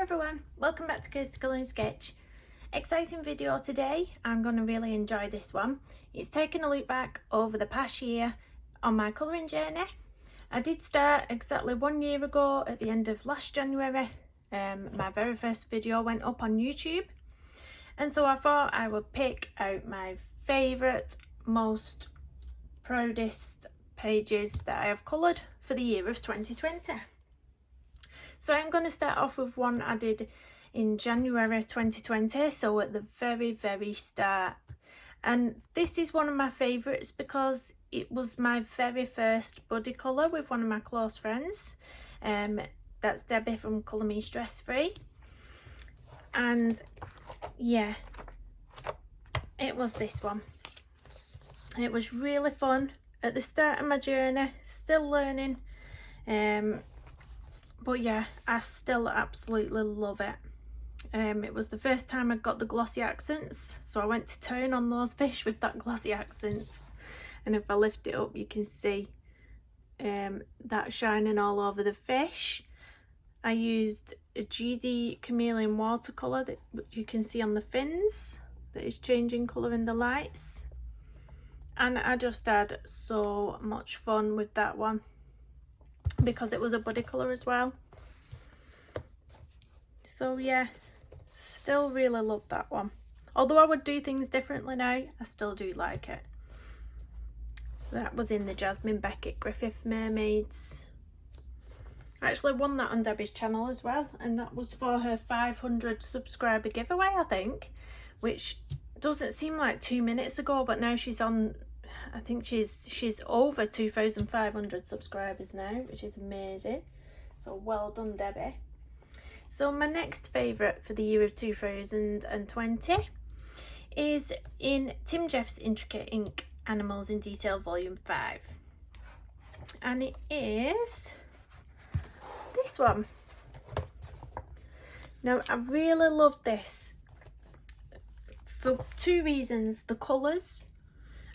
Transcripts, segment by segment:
everyone, welcome back to Kirsty's Colour and Sketch. Exciting video today. I'm going to really enjoy this one. It's taking a look back over the past year on my colouring journey. I did start exactly 1 year ago at the end of last January. My very first video went up on YouTube, and so I thought I would pick out my favourite, most proudest pages that I have coloured for the year of 2020. So I'm going to start off with one I did in January 2020, so at the very start. And this is one of my favourites because it was my very first buddy colour with one of my close friends. That's Debbie from Colour Me Stress Free. And yeah, it was this one. It was really fun at the start of my journey, still learning. But yeah, I still absolutely love it. It was the first time I got the glossy accents, so I went to town on those fish with that glossy accents. And if I lift it up, you can see that shining all over the fish. I used a GD Chameleon watercolour that you can see on the fins, that is changing colour in the lights. And I just had so much fun with that one, because it was a buddy colour as well. So yeah, still really love that one. Although I would do things differently now, I still do like it. So that was in the Jasmine Beckett Griffith Mermaids. I actually won that on Debbie's channel as well, and that was for her 500 subscriber giveaway, I think, which doesn't seem like 2 minutes ago, but now she's on, I think she's over 2,500 subscribers now, which is amazing. So well done, Debbie. So my next favourite for the year of 2020 is in Tim Jeff's Intricate Ink Animals in Detail Volume 5. And it is this one. Now I really love this for two reasons. The colours.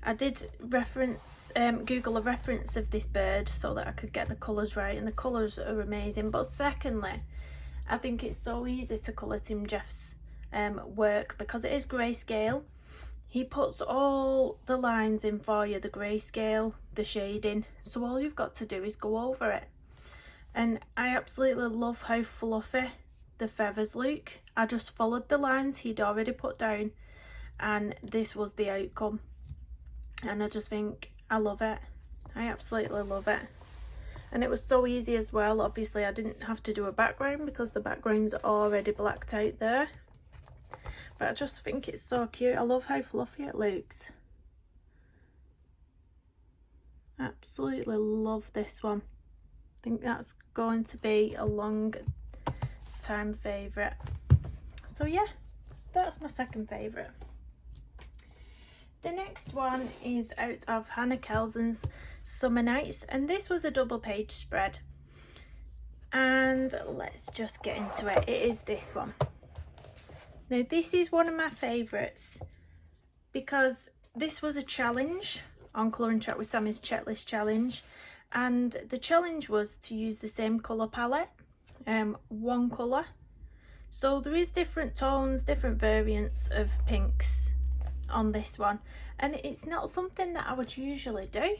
I did reference, Google a reference of this bird so that I could get the colours right, and the colours are amazing. But secondly, I think it's so easy to colour Tim Jeff's work because it is grayscale. He puts all the lines in for you, the grayscale, the shading, so all you've got to do is go over it. And I absolutely love how fluffy the feathers look. I just followed the lines he'd already put down, and this was the outcome. And I just think I love it. I absolutely love it. And it was so easy as well. Obviously I didn't have to do a background because the background's already blacked out there. But I just think it's so cute. I love how fluffy it looks. Absolutely love this one. I think that's going to be a long time favourite. So yeah, that's my second favourite. The next one is out of Hannah Kelson's Summer Nights, and this was a double page spread. And let's just get into it. It is this one. Now this is one of my favourites because this was a challenge on Colour and Chat with Sammy's checklist challenge, and the challenge was to use the same colour palette, one colour. So there is different tones, different variants of pinks on this one, and it's not something that I would usually do.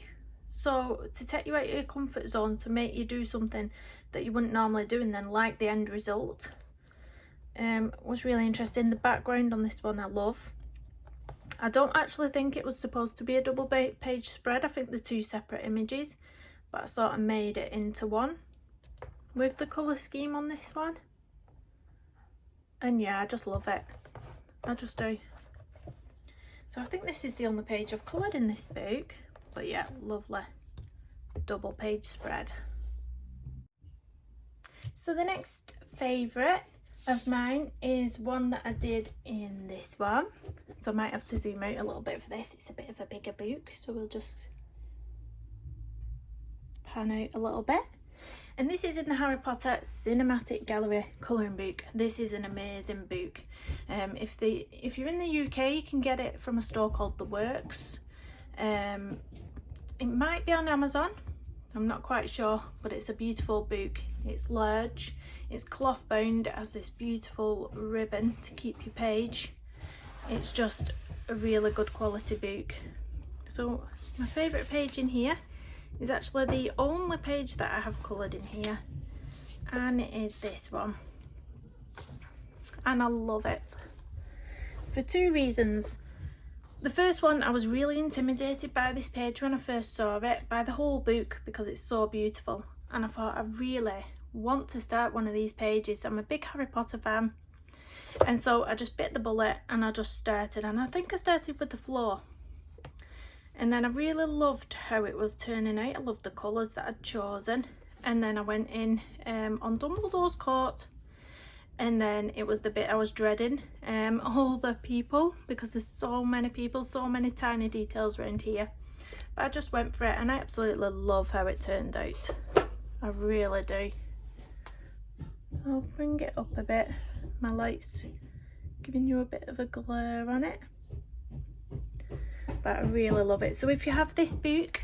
So to take you out of your comfort zone, to make you do something that you wouldn't normally do and then like the end result, was really interesting. The background on this one I love. I don't actually think it was supposed to be a double page spread. I think they're two separate images, but I sort of made it into one with the colour scheme on this one. And yeah, I just love it. I just do. So I think this is the only page I've coloured in this book, but yeah, lovely double page spread. So the next favourite of mine is one that I did in this one. So I might have to zoom out a little bit for this. It's a bit of a bigger book, so we'll just pan out a little bit. And this is in the Harry Potter Cinematic Gallery colouring book. This is an amazing book. If you're in the UK, you can get it from a store called The Works. It might be on Amazon. I'm not quite sure, but it's a beautiful book. It's large, it's cloth bound, it has this beautiful ribbon to keep your page. It's just a really good quality book. So my favourite page in here is actually the only page that I have coloured in here, and it is this one, and I love it for two reasons. The first one, I was really intimidated by this page when I first saw it, by the whole book, because it's so beautiful, and I thought I really want to start one of these pages. I'm a big Harry Potter fan, and so I just bit the bullet and I just started, and I think I started with the floor, and then I really loved how it was turning out. I loved the colours that I'd chosen, and then I went in on Dumbledore's court, and then it was the bit I was dreading, all the people, because there's so many people, so many tiny details around here, but I just went for it, and I absolutely love how it turned out. I really do. So I'll bring it up a bit. My light's giving you a bit of a glare on it, but I really love it. So if you have this book,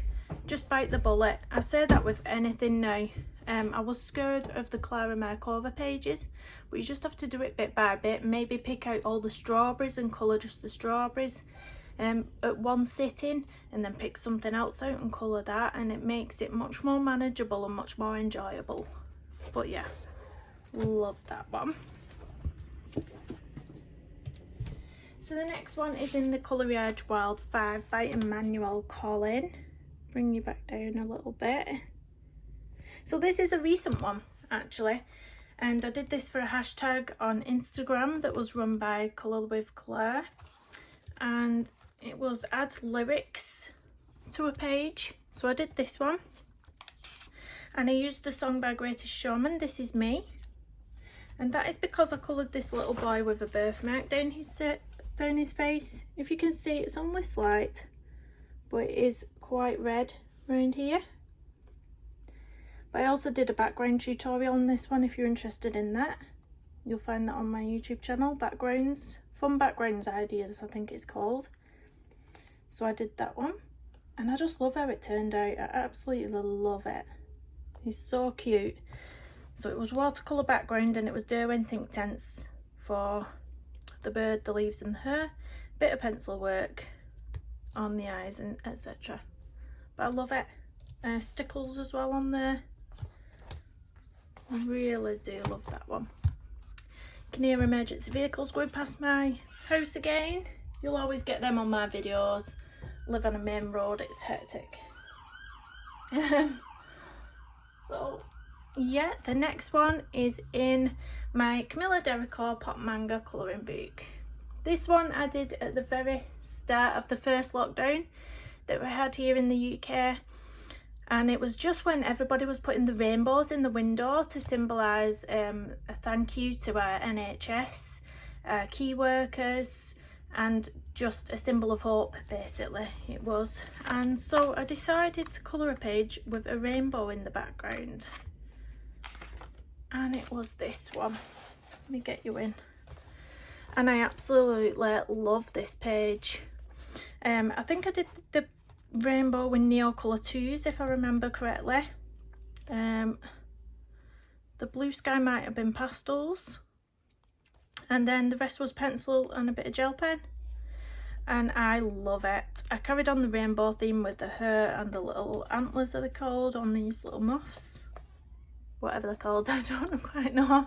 just bite the bullet. I say that with anything now. I was scared of the Clara Markova pages, but you just have to do it bit by bit. Maybe pick out all the strawberries and colour just the strawberries at one sitting, and then pick something else out and colour that, and it makes it much more manageable and much more enjoyable. But yeah, love that one. So the next one is in the Coleridge Wild 5 by Emmanuel Collin. Bring you back down a little bit. So this is a recent one actually, and I did this for a hashtag on Instagram that was run by Colour with Claire, and it was add lyrics to a page. So I did this one, and I used the song by Greatest Showman, This Is Me, and that is because I coloured this little boy with a birthmark down his face. If you can see, it's only slight, but it is quite red around here. But I also did a background tutorial on this one. If you're interested in that, you'll find that on my YouTube channel, backgrounds, fun backgrounds ideas I think it's called. So I did that one, and I just love how it turned out. I absolutely love it. He's so cute. So it was watercolour background, and it was Derwent ink tints for the bird, the leaves and the hair, bit of pencil work on the eyes and etc. But I love it. Stickles as well on there. I really do love that one. You can hear emergency vehicles going past my house again. You'll always get them on my videos. I live on a main road, it's hectic. So yeah, the next one is in my Camilla Derico Pop Manga colouring book. This one I did at the very start of the first lockdown that we had here in the UK. And it was just when everybody was putting the rainbows in the window to symbolise a thank you to our NHS, key workers, and just a symbol of hope, basically, it was. And so I decided to colour a page with a rainbow in the background. And it was this one. Let me get you in. And I absolutely love this page. I think I did the rainbow with Neocolor 2s, if I remember correctly. The blue sky might have been pastels, and then the rest was pencil and a bit of gel pen, and I love it. I carried on the rainbow theme with the hair and the little antlers that they're called on these little moths, whatever they're called, I don't quite know.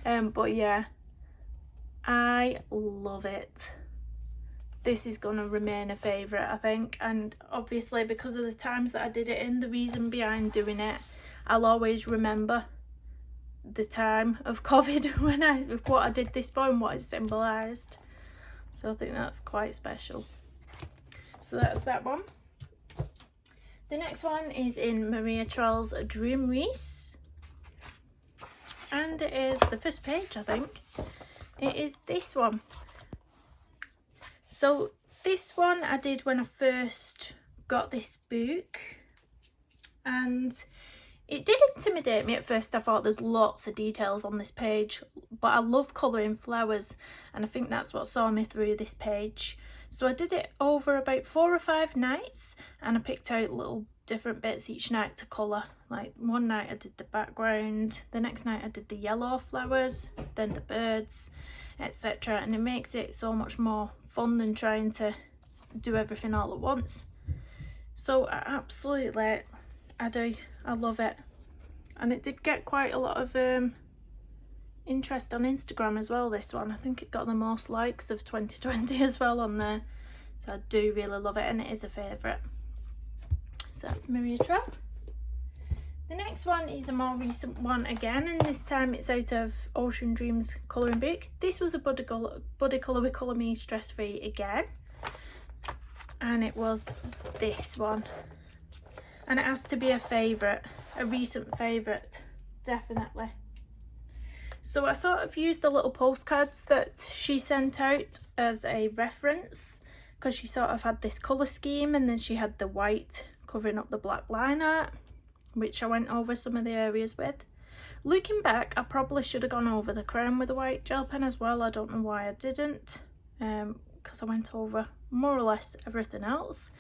But yeah, I love it. This is going to remain a favourite, I think, and obviously because of the times that I did it in, the reason behind doing it, I'll always remember the time of COVID when what I did this for and what it symbolised. So I think that's quite special. So that's that one. The next one is in Maria Troll's Dream Reese, and it is the first page, I think. It is this one. So this one I did when I first got this book, and it did intimidate me at first. I thought there's lots of details on this page, but I love colouring flowers, and I think that's what saw me through this page. So I did it over about 4 or 5 nights, and I picked out little different bits each night to colour. Like one night I did the background, the next night I did the yellow flowers, then the birds, etc. And it makes it so much more fun than trying to do everything all at once. So I love it. And it did get quite a lot of interest on Instagram as well, this one. I think it got the most likes of 2020 as well on there. So I do really love it, and it is a favourite. So that's Maria Trapp. The next one is a more recent one again, and this time it's out of Ocean Dreams colouring book. This was a Buddy Colour with Colour Me Stress Free again, and it was this one. And it has to be a favourite, a recent favourite, definitely. So I sort of used the little postcards that she sent out as a reference, because she sort of had this colour scheme, and then she had the white covering up the black line art, which I went over some of the areas with. Looking back, I probably should have gone over the crown with a white gel pen as well. I don't know why I didn't, because I went over more or less everything else.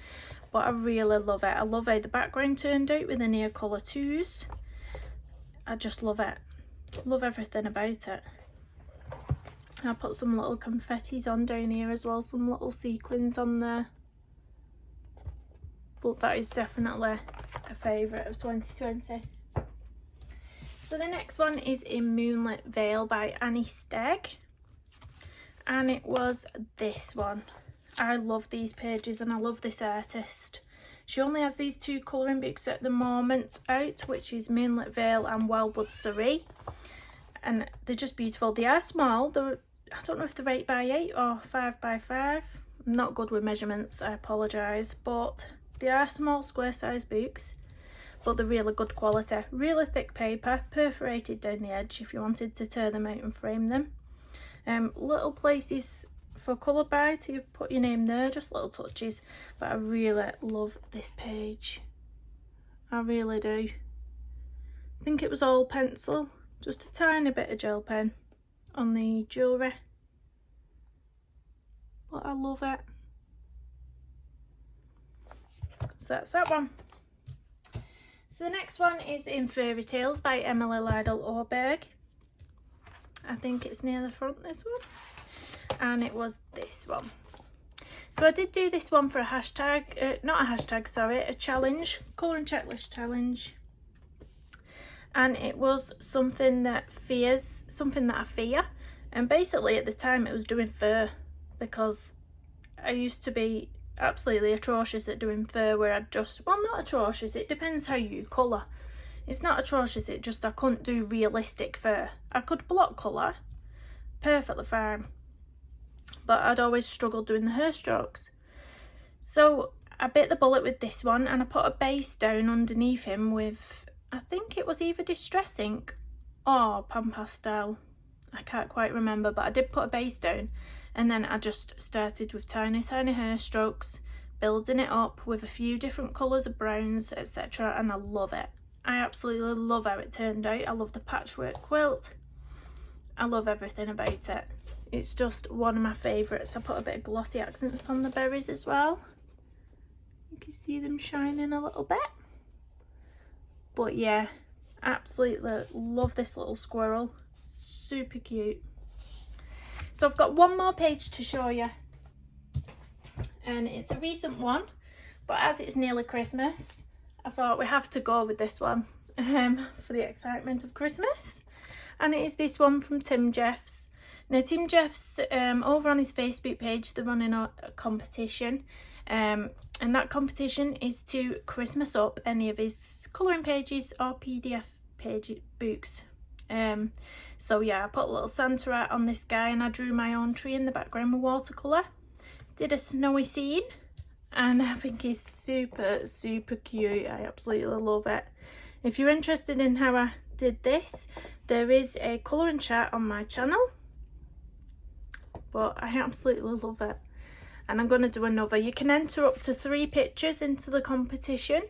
But I really love it. I love how the background turned out with the near colour 2s. I just love it. Love everything about it. I'll put some little confettis on down here as well, some little sequins on there. But that is definitely a favourite of 2020. So the next one is in Moonlit Veil by Annie Stegg, and it was this one. I love these pages and I love this artist. She only has these 2 colouring books at the moment out, which is Moonlit Veil and Wildwood Surrey, and they're just beautiful. They are small. I don't know if they're 8x8 or 5x5. I'm not good with measurements, I apologise, but they are small square size books, but they're really good quality. Really thick paper, perforated down the edge if you wanted to tear them out and frame them. Little places for colour by to put your name there, just little touches. But I really love this page. I really do. I think it was all pencil, just a tiny bit of gel pen on the jewellery. But I love it. So that's that one. So the next one is in Fairy Tales by Emily Lydell Oberg. I think it's near the front, this one. And it was this one. So I did do this one for a hashtag, not a hashtag, sorry, a challenge, colouring checklist challenge. And it was something that I fear. And basically at the time it was doing fur, because I used to be absolutely atrocious at doing fur, where I'd just, well, not atrocious, it depends how you colour. It's not atrocious, it just I couldn't do realistic fur. I could block colour perfectly fine, but I'd always struggled doing the hair strokes. So I bit the bullet with this one, and I put a base down underneath him with, I think it was either Distress ink or Pan Pastel. I can't quite remember, but I did put a base down, and then I just started with tiny hair strokes, building it up with a few different colours of browns, etc. And I love it. I absolutely love how it turned out. I love the patchwork quilt. I love everything about it. It's just one of my favourites. I put a bit of glossy accents on the berries as well. You can see them shining a little bit. But yeah, absolutely love this little squirrel. Super cute. So I've got one more page to show you, and it's a recent one, but as it's nearly Christmas, I thought we have to go with this one for the excitement of Christmas. And it is this one from Tim Jeffs. Now Tim Jeffs, over on his Facebook page, they're running a competition, and that competition is to Christmas up any of his colouring pages or PDF page books. So yeah, I put a little Santa art on this guy, and I drew my own tree in the background with watercolour. Did a snowy scene, and I think he's super cute. I absolutely love it. If you're interested in how I did this, there is a colouring chart on my channel, but I absolutely love it. And I'm going to do another. You can enter up to 3 pictures into the competition.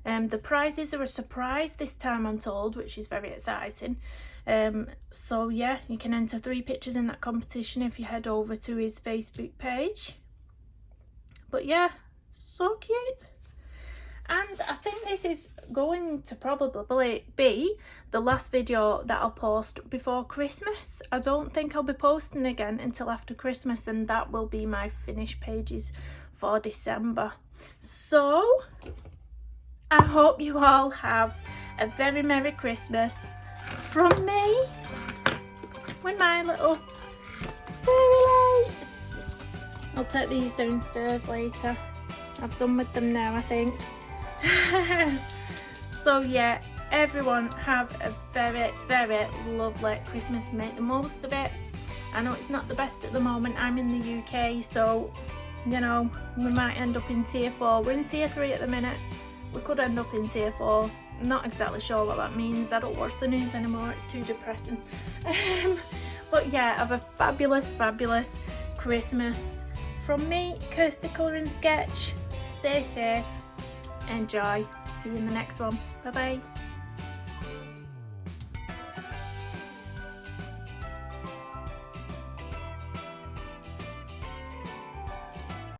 The prizes are a surprise this time, I'm told, which is very exciting. So yeah, you can enter 3 pictures in that competition if you head over to his Facebook page. But yeah, so cute. And I think this is going to probably be the last video that I'll post before Christmas. I don't think I'll be posting again until after Christmas, and that will be my finished pages for December. So I hope you all have a very Merry Christmas from me with my little fairy lights. I'll take these downstairs later. I've done with them now, I think. So yeah, everyone have a very, very lovely Christmas. Make the most of it. I know it's not the best at the moment. I'm in the UK, so you know, we might end up in tier 4. We're in tier 3 at the minute. We could end up in tier 4. I'm not exactly sure what that means. I don't watch the news anymore. It's too depressing. But yeah, have a fabulous, fabulous Christmas from me, Kirsty Colour and Sketch. Stay safe. Enjoy. See you in the next one. Bye bye.